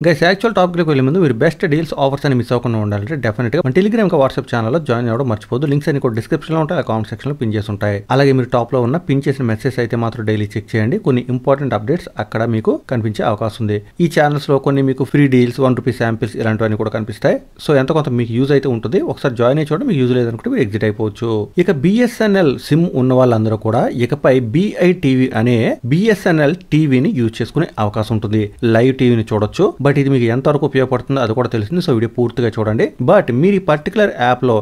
Guys actual టాపిక్లోకి వెళ్ళే ముందు మీరు బెస్ట్ డీల్స్ ఆఫర్స్ అని మిస్ అవ్వకుండా ఉండాలంటే డెఫినెట్గా మన టెలిగ్రామ్ వాట్సాప్ ఛానల్లో జాయిన్ అవ్వడం మర్చిపోదు. లింక్స్ అన్ని కూడా డిస్క్రిప్షన్లో ఉంటాయి, కామెంట్ సెక్షన్లో పిన్ చేసి ఉంటాయి. అలాగే మీరు టాప్లో ఉన్న పిన్ చేసిన మెసేజ్ అయితే మాత్రం డైలీ చెక్ చేయండి. కొన్ని ఇంపార్టెంట్ అప్డేట్స్ అక్కడ మీకు కనిపించే అవకాశం ఉంది. ఈ ఛానల్స్లో కొన్ని మీకు ఫ్రీ డీల్స్, ₹1 శాంపిల్స్ ఇలాంటివన్నీ కూడా కనిపిస్తాయి. సో ఎంత కొంత మీకు యూజ్ అయితే ఉంటుంది. ఒకసారి జాయిన్ అయ్యి చూడండి, మీకు యూజ్ లేదనుకుంటే మీరు ఎగ్జిట్ అయిపోవచ్చు. ఇక BSNL సిమ్ ఉన్న వాళ్ళందరూ కూడా ఇకపై BITV అనే BSNL టీవీని యూజ్ చేసుకునే అవకాశం ఉంటుంది. లైవ్ టీవీని చూడొచ్చు. బట్ ఇది మీకు ఎంతవరకు ఉపయోగపడుతుందో అది కూడా తెలిసింది. సో వీడియో పూర్తిగా చూడండి. బట్ మీరు ఈ పర్టికులర్ యాప్లో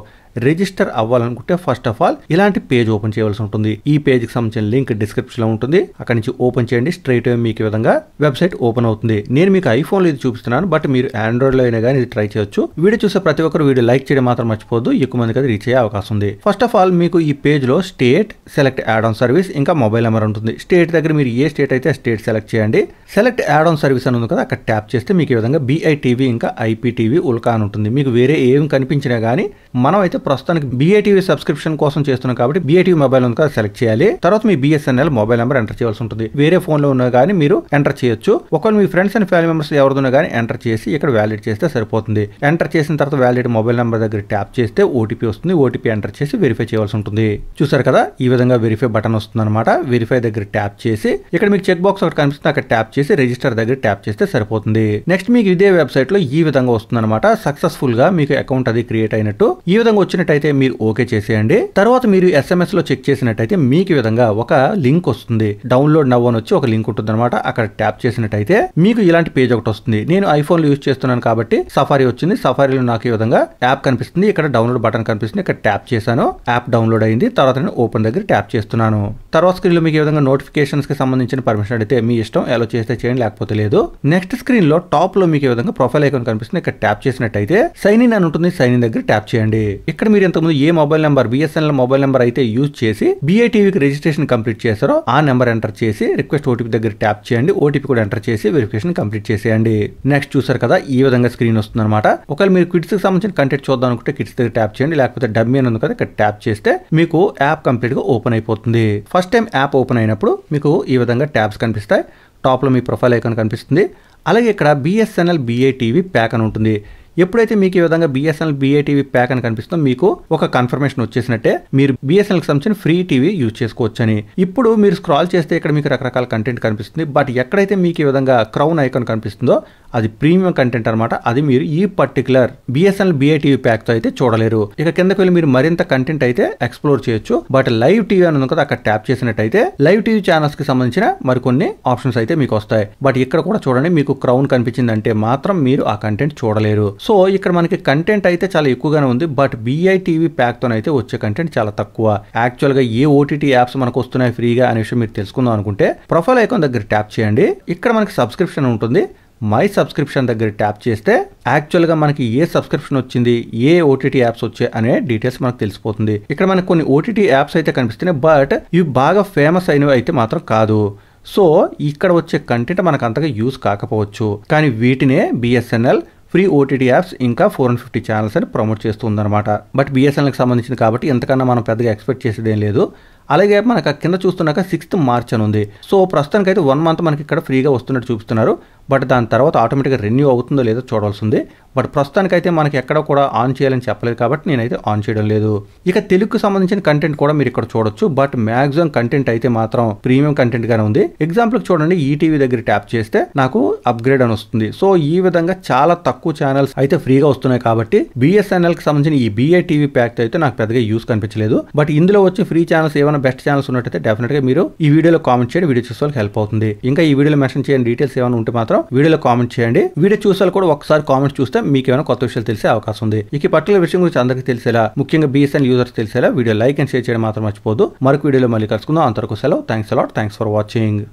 రిజిస్టర్ అవ్వాలనుకుంటే ఫస్ట్ ఆఫ్ ఆల్ ఇలాంటి పేజ్ ఓపెన్ చేయవలసి ఉంటుంది. ఈ పేజ్కి సంబంధించిన లింక్ డిస్క్రిప్షన్ లో ఉంటుంది. అక్కడి నుంచి ఓపెన్ చేయండి. స్ట్రైట్ మీకు ఈ విధంగా వెబ్సైట్ ఓపెన్ అవుతుంది. నేను మీకు ఐఫోన్లో ఇది చూపిస్తున్నాను, బట్ మీరు ఆండ్రాయిడ్ లో అయినా కానీ ఇది ట్రై చేయొచ్చు. వీడియో చూసే ప్రతి ఒక్కరు వీడియో లైక్ చేయడం మాత్రం మర్చిపోద్దు. ఎక్కువ మందికి అది రీచ్ అయ్యే అవకాశం ఉంది. ఫస్ట్ ఆఫ్ ఆల్ మీకు ఈ పేజ్ లో state, select add on service, ఇంకా మొబైల్ నెంబర్ ఉంటుంది. స్టేట్ దగ్గర మీరు ఏ స్టేట్ అయితే ఆ స్టేట్ సెలెక్ట్ చేయండి. సెలెక్ట్ యాడ్ ఆన్ సర్వీస్ అని ఉంది కదా, అక్కడ ట్యాప్ చేస్తే మీకు ఈ విధంగా BITV ఇంకా IPTV ఉల్కా అని ఉంటుంది. మీకు వేరే ఏం కనిపించినా కానీ మనం అయితే ప్రస్తుతానికి BITV సబ్స్క్రిప్షన్ కోసం చేస్తున్నాం కాబట్టి BITV మొబైల్ ఉంది కదా సెలెక్ట్ చేయాలి. తర్వాత మీ BSNL మొబైల్ నెంబర్ ఎంటర్ చేయాల్సి ఉంటుంది. వేరే ఫోన్ లో ఉన్నా కానీ మీరు ఎంటర్ చేయొచ్చు. ఒకవేళ మీ ఫ్రెండ్స్ అండ్ ఫ్యామిలీ మెంబర్స్ ఎవరిదన్నా కానీ ఎంటర్ చేసి ఇక్కడ వ్యాలిడ్ చేస్తే సరిపోతుంది. ఎంటర్ చేసిన తర్వాత వ్యాలిడ్ మొబైల్ నెంబర్ దగ్గర ట్యాప్ చేస్తే OTP వస్తుంది. OTP ఎంటర్ చేసి వెరిఫై చేయవలసి ఉంటుంది. చూసారు కదా, ఈ విధంగా వెరిఫై బటన్ వస్తుంది అనమాట. వెరిఫై దగ్గర ట్యాప్ చేసి ఇక్కడ మీకు చెక్ బాక్స్ ఒకటి కనిపిస్తుంది, అక్కడ ట్యాప్ చేసి రిజిస్టర్ దగ్గర ట్యాప్ చేస్తే సరిపోతుంది. నెక్స్ట్ మీకు ఇదే వెబ్సైట్ లో ఈ విధంగా వస్తుంది అనమాట. సక్సెస్ఫుల్ గా మీకు అకౌంట్ అది క్రియేట్ అయినట్టు ఈ విధంగా వచ్చినట్టయితే మీరు ఓకే చేసేయండి. తర్వాత మీరు SMS లో చెక్ చేసినట్టయితే మీకు ఈ విధంగా ఒక లింక్ వస్తుంది. డౌన్లోడ్ నవ్ అని వచ్చి ఒక లింక్ ఉంటుంది అనమాట. అక్కడ ట్యాప్ చేసినట్టయితే మీకు ఇలాంటి పేజ్ ఒకటి వస్తుంది. నేను ఐఫోన్ లో యూజ్ చేస్తున్నాను కాబట్టి సఫారీ వచ్చింది. సఫారీలో నాకు ఈ విధంగా యాప్ కనిపిస్తుంది. ఇక్కడ డౌన్లోడ్ బటన్ కనిపిస్తుంది. ఇక్కడ ట్యాప్ చేశాను, యాప్ డౌన్లోడ్ అయింది. తర్వాత నేను ఓపెన్ దగ్గర ట్యాప్ చేస్తున్నాను. తర్వాత స్క్రీన్ లో మీకు ఈ విధంగా నోటిఫికేషన్స్ కి సంబంధించిన పర్మిషన్ అడిగితే మీ ఇష్టం, ఎలా చేస్తే చేయండి, లేకపోతే లేదు. నెక్స్ట్ స్క్రీన్ లో టాప్ లో మీకు ఈ విధంగా ప్రొఫైల్ ఐకాన్ కనిపిస్తుంది. ఇక్కడ ట్యాప్ చేసినట్టయితే సైన్ ఇన్ అని ఉంటుంది. సైన్ ఇన్ దగ్గర ట్యాప్ చేయండి. ఇక్కడ మీరు ఇంతకుముందు ఏ mobile number BSNL mobile number అయితే యూజ్ చేసి BITVకి రిజిస్ట్రేషన్ కంప్లీట్ చేశారో ఆ నెంబర్ ఎంటర్ చేసి రిక్వెస్ట్ OTP దగ్గర ట్యాప్ చేయండి. OTP కూడా ఎంటర్ చేసి వెరిఫికేషన్ కంప్లీట్ చేసేయండి. నెక్స్ట్ చూసారు కదా, ఈ విధంగా స్క్రీన్ వస్తుంది అనమాట. ఒకవేళ మీరు కిడ్స్ కి సంబంధించిన కంటెంట్ చూద్దాం అనుకుంటే కిడ్స్ దగ్గర ట్యాప్ చేయండి. లేకపోతే డమ్మీ అని ఉంది కదా, ఇక్కడ ట్యాప్ చేస్తే మీకు యాప్ కంప్లీట్ గా ఓపెన్ అయిపోతుంది. ఫస్ట్ టైం యాప్ ఓపెన్ అయినప్పుడు మీకు ఈ విధంగా ట్యాబ్స్ కనిపిస్తాయి. టాప్ లో మీ ప్రొఫైల్ ఐకాన్ కనిపిస్తుంది. అలాగే ఇక్కడ BSNL BITV ప్యాక్ అని ఉంటుంది. ఎప్పుడైతే మీకు ఈ విధంగా BSNL BITV ప్యాక్ అని కనిపిస్తుందో మీకు ఒక కన్ఫర్మేషన్ వచ్చేసినట్టే మీరు BSNL కి సంబంధించిన ఫ్రీ టీవీ యూజ్ చేసుకోవచ్చు అని. ఇప్పుడు మీరు స్క్రాల్ చేస్తే ఇక్కడ మీకు రకరకాల కంటెంట్ కనిపిస్తుంది. బట్ ఎక్కడైతే మీకు ఈ విధంగా క్రౌన్ ఐకాన్ కనిపిస్తుందో అది ప్రీమియం కంటెంట్ అనమాట. అది మీరు ఈ పర్టికులర్ BSNL BITV ప్యాక్ తో అయితే చూడలేరు. ఇక కిందకి వెళ్ళి మీరు మరింత కంటెంట్ అయితే ఎక్స్ప్లోర్ చేయొచ్చు. బట్ లైవ్ టీవీ అని ఉంది కదా, అక్కడ ట్యాప్ చేసినట్టయితే లైవ్ టీవీ ఛానల్స్ కి సంబంధించిన మరికొన్ని ఆప్షన్స్ అయితే మీకు వస్తాయి. బట్ ఇక్కడ కూడా చూడండి, మీకు క్రౌన్ కనిపించింది అంటే మాత్రం మీరు ఆ కంటెంట్ చూడలేరు. సో ఇక్కడ మనకి కంటెంట్ అయితే చాలా ఎక్కువగానే ఉంది. బట్ BITV ప్యాక్ తోనైతే వచ్చే కంటెంట్ చాలా తక్కువ. యాక్చువల్ గా ఏ OTT యాప్స్ మనకు వస్తున్నాయి ఫ్రీగా అనే విషయం మీరు తెలుసుకుందాం అనుకుంటే ప్రొఫైల్ ఐకాన్ దగ్గర ట్యాప్ చేయండి. ఇక్కడ మనకి సబ్స్క్రిప్షన్ ఉంటుంది. మై సబ్స్క్రిప్షన్ దగ్గర ట్యాప్ చేస్తే యాక్చువల్ గా మనకి ఏ సబ్స్క్రిప్షన్ వచ్చింది, ఏ OTT యాప్స్ వచ్చాయి అనే డీటెయిల్స్ మనకు తెలిసిపోతుంది. ఇక్కడ మనకి కొన్ని OTT యాప్స్ అయితే కనిపిస్తున్నాయి. బట్ ఇవి బాగా ఫేమస్ అయినవి అయితే మాత్రం కాదు. సో ఇక్కడ వచ్చే కంటెంట్ మనకు అంతగా యూజ్ కాకపోవచ్చు. కానీ వీటినే BSNL ఫ్రీ OTT యాప్స్ ఇంకా 450 ఛానల్స్ అని ప్రమోట్ చేస్తుందన్నమాట. బట్ BSNLకి సంబంధించింది కాబట్టి ఎంతకన్నా మనం పెద్దగా ఎక్స్పెక్ట్ చేసేదేం లేదు. అలాగే మనకు కింద చూస్తున్నాక 6th మార్చ్ అని ఉంది. సో ప్రస్తుతానికి అయితే 1 మంత్ మనకి ఇక్కడ ఫ్రీగా వస్తున్నట్టు చూపిస్తున్నారు. బట్ దాని తర్వాత ఆటోమేటిక్గా రెన్యూ అవుతుందో లేదో చూడాల్సి ఉంది. బట్ ప్రస్తుతానికైతే మనకి ఎక్కడ కూడా ఆన్ చేయాలని చెప్పలేదు కాబట్టి నేనైతే ఆన్ చేయడం లేదు. ఇక తెలుగుకు సంబంధించిన కంటెంట్ కూడా మీరు ఇక్కడ చూడొచ్చు. బట్ మ్యాక్సిమం కంటెంట్ అయితే మాత్రం ప్రీమియం కంటెంట్ గానే ఉంది. ఎగ్జాంపుల్ చూడండి, ఈటీవీ దగ్గర ట్యాప్ చేస్తే నాకు అప్గ్రేడ్ అని వస్తుంది. సో ఈ విధంగా చాలా తక్కువ ఛానల్స్ అయితే ఫ్రీగా వస్తున్నాయి కాబట్టి BSNL కి సంబంధించిన ఈ BITV ప్యాక్ అయితే నాకు పెద్దగా యూస్ కనిపించలేదు. బట్ ఇందులో వచ్చి ఫ్రీ ఛానల్స్ ఏమైనా బెస్ట్ ఛానల్స్ ఉన్నట్టయితే డెఫినెట్ గా మీరు ఈ వీడియోలో కామెంట్ చేయండి. వీడియో చూసే వాళ్ళకి హెల్ప్ అవుతుంది. ఇంకా ఈ వీడియోలో మెన్షన్ చేయని డీటెయిల్స్ ఏమైనా ఉంటే మాత్రం వీడియోలో కామెంట్ చేయండి. వీడియో చూసే కూడా ఒకసారి కామెంట్ చూస్తే మీకు ఏమైనా కొత్త విషయాలు తెలిసే అవకాశం ఉంది. ఈ పర్టికులర్ విషయం గురించి అందరికీ తెలిసేలా, ముఖ్యంగా BSNL యూజర్స్ తెలిసేలా వీడియో లైక్ అండ్ షేర్ చేయడం మాత్రం మర్చిపోదు. మరొక వీడియోలో మళ్ళీ కలుసుకుందాం. అంతవరకు సెలవు. Thanks a lot. Thanks for watching.